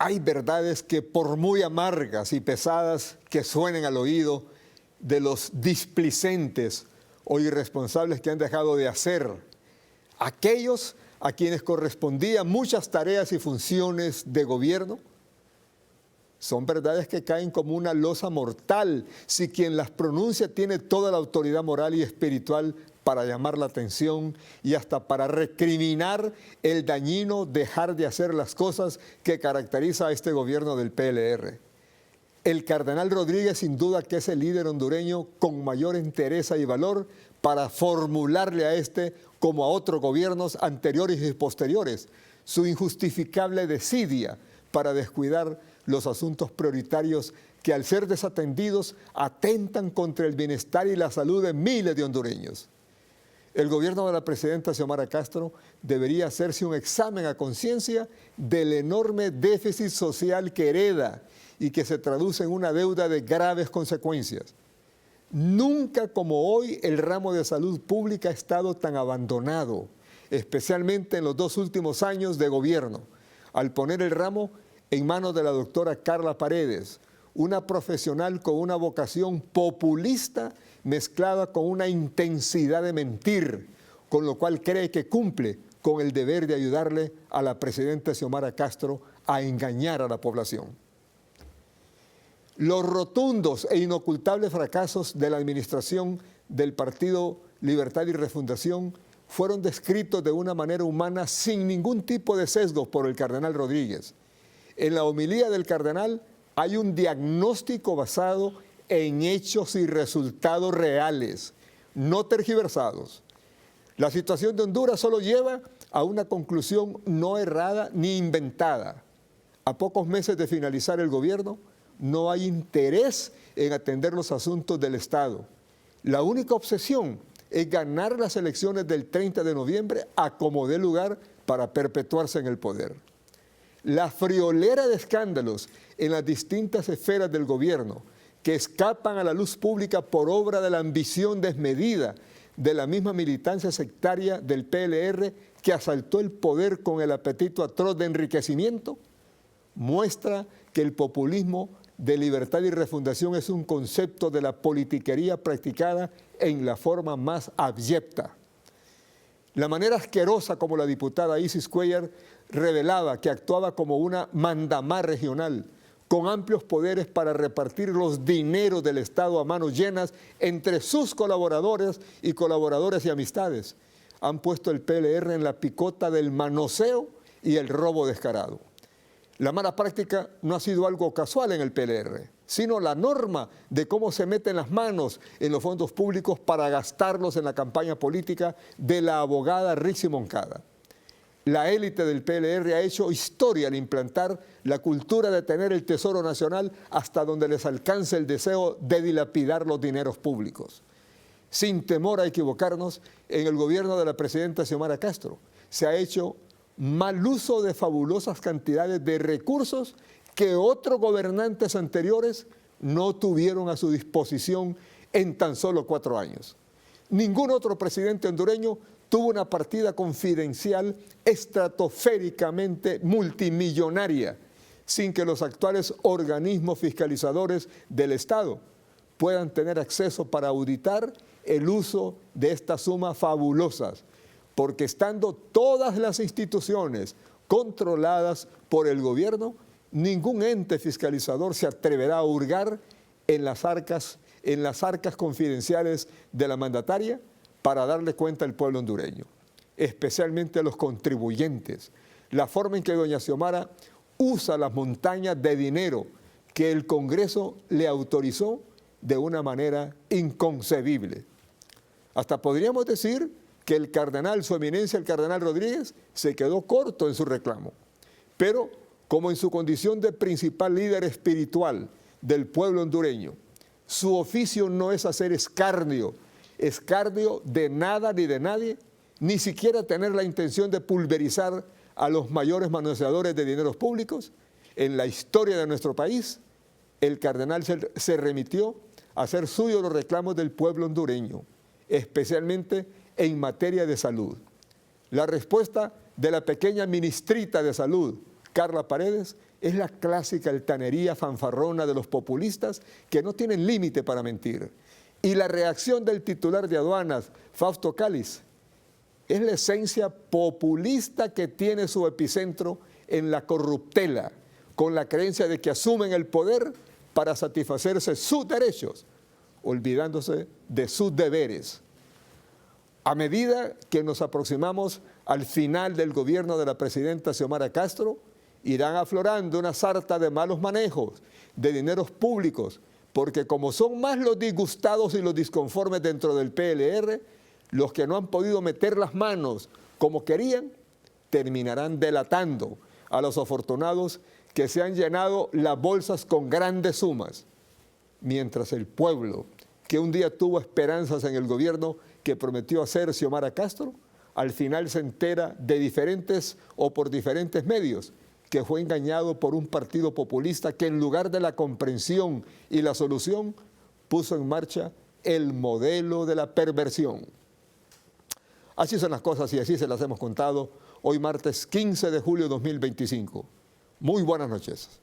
hay verdades que por muy amargas y pesadas que suenen al oído de los displicentes o irresponsables que han dejado de hacer, aquellos a quienes correspondían muchas tareas y funciones de gobierno, son verdades que caen como una losa mortal si quien las pronuncia tiene toda la autoridad moral y espiritual para llamar la atención y hasta para recriminar el dañino dejar de hacer las cosas que caracteriza a este gobierno del PLR. El cardenal Rodríguez sin duda que es el líder hondureño con mayor entereza y valor para formularle a este, como a otros gobiernos anteriores y posteriores, su injustificable desidia para descuidar los asuntos prioritarios que al ser desatendidos atentan contra el bienestar y la salud de miles de hondureños. El gobierno de la presidenta Xiomara Castro debería hacerse un examen a conciencia del enorme déficit social que hereda y que se traduce en una deuda de graves consecuencias. Nunca como hoy el ramo de salud pública ha estado tan abandonado, especialmente en los 2 últimos años de gobierno, al poner el ramo en manos de la doctora Carla Paredes, una profesional con una vocación populista mezclada con una intensidad de mentir, con lo cual cree que cumple con el deber de ayudarle a la presidenta Xiomara Castro a engañar a la población. Los rotundos e inocultables fracasos de la administración del Partido Libertad y Refundación fueron descritos de una manera humana sin ningún tipo de sesgo por el cardenal Rodríguez. En la homilía del cardenal hay un diagnóstico basado en hechos y resultados reales, no tergiversados. La situación de Honduras solo lleva a una conclusión no errada ni inventada. A pocos meses de finalizar el gobierno, no hay interés en atender los asuntos del Estado. La única obsesión es ganar las elecciones del 30 de noviembre a como dé lugar para perpetuarse en el poder. La friolera de escándalos en las distintas esferas del gobierno que escapan a la luz pública por obra de la ambición desmedida de la misma militancia sectaria del PLR que asaltó el poder con el apetito atroz de enriquecimiento, muestra que el populismo de libertad y refundación es un concepto de la politiquería practicada en la forma más abyecta. La manera asquerosa como la diputada Isis Cuellar revelaba que actuaba como una mandamás regional, con amplios poderes para repartir los dineros del Estado a manos llenas entre sus colaboradores y amistades, han puesto el PLR en la picota del manoseo y el robo descarado. La mala práctica no ha sido algo casual en el PLR, sino la norma de cómo se meten las manos en los fondos públicos para gastarlos en la campaña política de la abogada Rixi Moncada. La élite del PLR ha hecho historia al implantar la cultura de tener el Tesoro Nacional hasta donde les alcance el deseo de dilapidar los dineros públicos. Sin temor a equivocarnos, en el gobierno de la presidenta Xiomara Castro se ha hecho mal uso de fabulosas cantidades de recursos que otros gobernantes anteriores no tuvieron a su disposición en tan solo 4 años. Ningún otro presidente hondureño tuvo una partida confidencial estratosféricamente multimillonaria sin que los actuales organismos fiscalizadores del Estado puedan tener acceso para auditar el uso de estas sumas fabulosas, porque estando todas las instituciones controladas por el gobierno, ningún ente fiscalizador se atreverá a hurgar en las arcas confidenciales de la mandataria para darle cuenta al pueblo hondureño, especialmente a los contribuyentes. La forma en que doña Xiomara usa las montañas de dinero que el Congreso le autorizó de una manera inconcebible. Hasta podríamos decir que el cardenal, su eminencia, el cardenal Rodríguez, se quedó corto en su reclamo. Pero, como en su condición de principal líder espiritual del pueblo hondureño, su oficio no es hacer escarnio de nada ni de nadie, ni siquiera tener la intención de pulverizar a los mayores manoseadores de dineros públicos. En la historia de nuestro país, el cardenal se remitió a hacer suyos los reclamos del pueblo hondureño, especialmente en materia de salud. La respuesta de la pequeña ministrita de salud, Carla Paredes, es la clásica altanería fanfarrona de los populistas que no tienen límite para mentir. Y la reacción del titular de aduanas, Fausto Cáliz, es la esencia populista que tiene su epicentro en la corruptela, con la creencia de que asumen el poder para satisfacerse sus derechos, olvidándose de sus deberes. A medida que nos aproximamos al final del gobierno de la presidenta Xiomara Castro, irán aflorando una sarta de malos manejos, de dineros públicos, porque como son más los disgustados y los disconformes dentro del PLR, los que no han podido meter las manos como querían, terminarán delatando a los afortunados que se han llenado las bolsas con grandes sumas, mientras el pueblo, que un día tuvo esperanzas en el gobierno que prometió hacer Xiomara Castro, al final se entera de diferentes o por diferentes medios que fue engañado por un partido populista que en lugar de la comprensión y la solución puso en marcha el modelo de la perversión. Así son las cosas y así se las hemos contado hoy martes 15 de julio de 2025. Muy buenas noches.